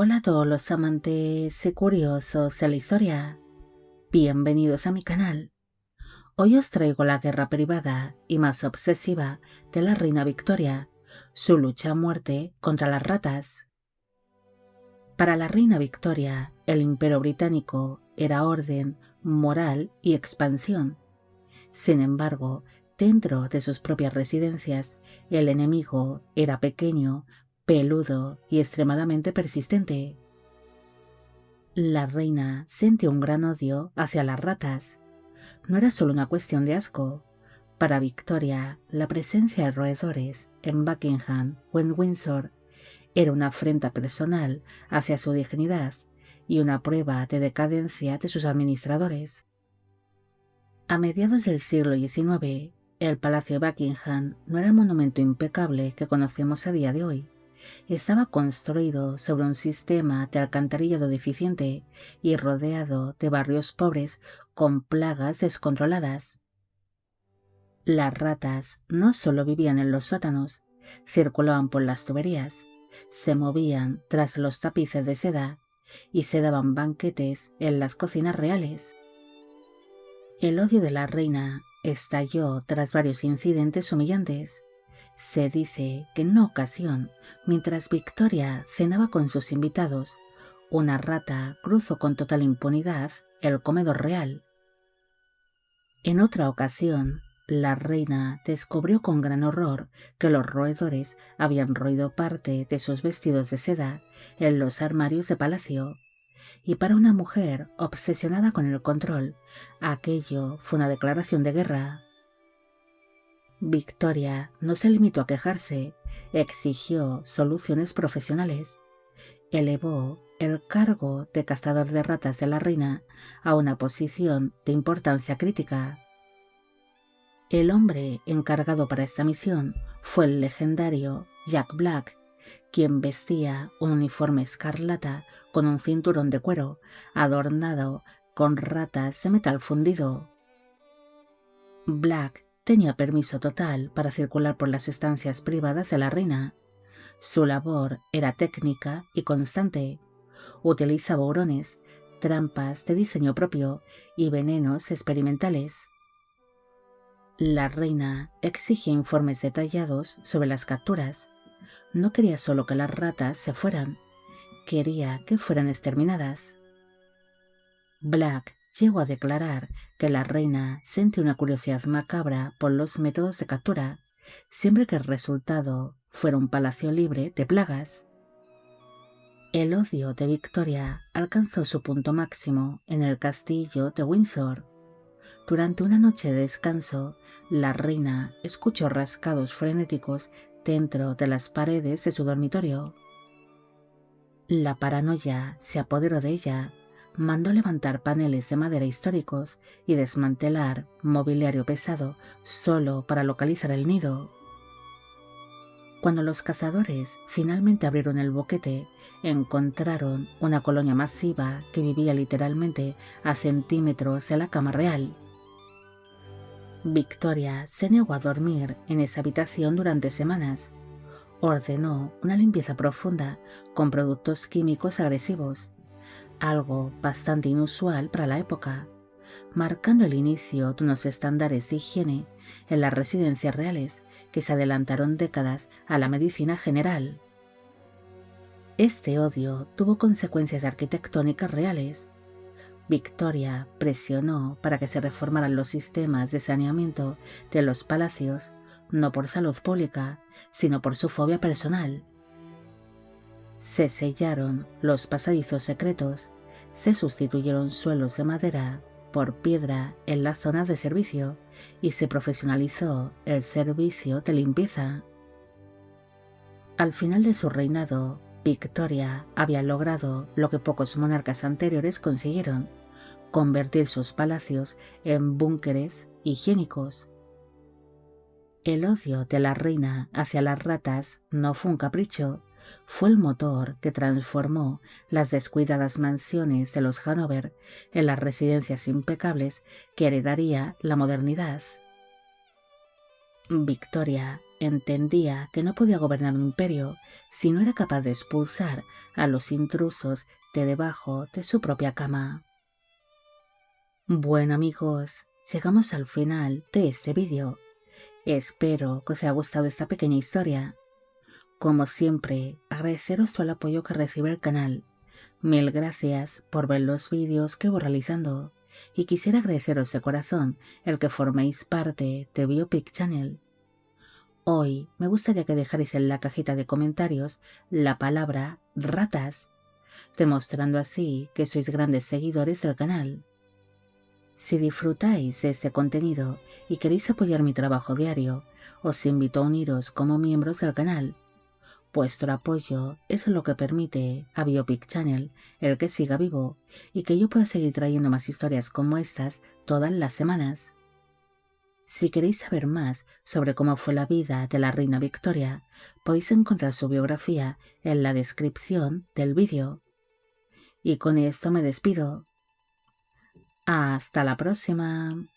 Hola a todos los amantes y curiosos de la historia. Bienvenidos a mi canal. Hoy os traigo la guerra privada y más obsesiva de la reina Victoria, su lucha a muerte contra las ratas. Para la reina Victoria, el imperio británico era orden, moral y expansión. Sin embargo, dentro de sus propias residencias, el enemigo era pequeño, peludo y extremadamente persistente. La reina sentía un gran odio hacia las ratas. No era solo una cuestión de asco. Para Victoria, la presencia de roedores en Buckingham o en Windsor era una afrenta personal hacia su dignidad y una prueba de decadencia de sus administradores. A mediados del siglo XIX, el Palacio de Buckingham no era el monumento impecable que conocemos a día de hoy. Estaba construido sobre un sistema de alcantarillado deficiente y rodeado de barrios pobres con plagas descontroladas. Las ratas no solo vivían en los sótanos, circulaban por las tuberías, se movían tras los tapices de seda y se daban banquetes en las cocinas reales. El odio de la reina estalló tras varios incidentes humillantes. Se dice que en una ocasión, mientras Victoria cenaba con sus invitados, una rata cruzó con total impunidad el comedor real. En otra ocasión, la reina descubrió con gran horror que los roedores habían roído parte de sus vestidos de seda en los armarios de palacio, y para una mujer obsesionada con el control, aquello fue una declaración de guerra. Victoria no se limitó a quejarse, exigió soluciones profesionales. Elevó el cargo de cazador de ratas de la reina a una posición de importancia crítica. El hombre encargado para esta misión fue el legendario Jack Black, quien vestía un uniforme escarlata con un cinturón de cuero adornado con ratas de metal fundido. Black tenía permiso total para circular por las estancias privadas de la reina. Su labor era técnica y constante. Utilizaba hurones, trampas de diseño propio y venenos experimentales. La reina exigía informes detallados sobre las capturas. No quería solo que las ratas se fueran, quería que fueran exterminadas. Black llegó a declarar que la reina sentía una curiosidad macabra por los métodos de captura, siempre que el resultado fuera un palacio libre de plagas. El odio de Victoria alcanzó su punto máximo en el castillo de Windsor. Durante una noche de descanso, la reina escuchó rascados frenéticos dentro de las paredes de su dormitorio. La paranoia se apoderó de ella. Mandó levantar paneles de madera históricos y desmantelar mobiliario pesado solo para localizar el nido. Cuando los cazadores finalmente abrieron el boquete, encontraron una colonia masiva que vivía literalmente a centímetros de la cama real. Victoria se negó a dormir en esa habitación durante semanas. Ordenó una limpieza profunda con productos químicos agresivos, algo bastante inusual para la época, marcando el inicio de unos estándares de higiene en las residencias reales que se adelantaron décadas a la medicina general. Este odio tuvo consecuencias arquitectónicas reales. Victoria presionó para que se reformaran los sistemas de saneamiento de los palacios, no por salud pública, sino por su fobia personal. Se sellaron los pasadizos secretos, se sustituyeron suelos de madera por piedra en la zona de servicio y se profesionalizó el servicio de limpieza. Al final de su reinado, Victoria había logrado lo que pocos monarcas anteriores consiguieron: convertir sus palacios en búnkeres higiénicos. El odio de la reina hacia las ratas no fue un capricho, fue el motor que transformó las descuidadas mansiones de los Hanover en las residencias impecables que heredaría la modernidad. Victoria entendía que no podía gobernar un imperio si no era capaz de expulsar a los intrusos de debajo de su propia cama. Bueno amigos, llegamos al final de este vídeo. Espero que os haya gustado esta pequeña historia. Como siempre, agradeceros todo el apoyo que recibe el canal. Mil gracias por ver los vídeos que voy realizando y quisiera agradeceros de corazón el que forméis parte de Biopic Channel. Hoy me gustaría que dejarais en la cajita de comentarios la palabra ratas, demostrando así que sois grandes seguidores del canal. Si disfrutáis de este contenido y queréis apoyar mi trabajo diario, os invito a uniros como miembros del canal. Vuestro apoyo es lo que permite a Biopic Channel el que siga vivo y que yo pueda seguir trayendo más historias como estas todas las semanas. Si queréis saber más sobre cómo fue la vida de la reina Victoria, podéis encontrar su biografía en la descripción del vídeo. Y con esto me despido. Hasta la próxima.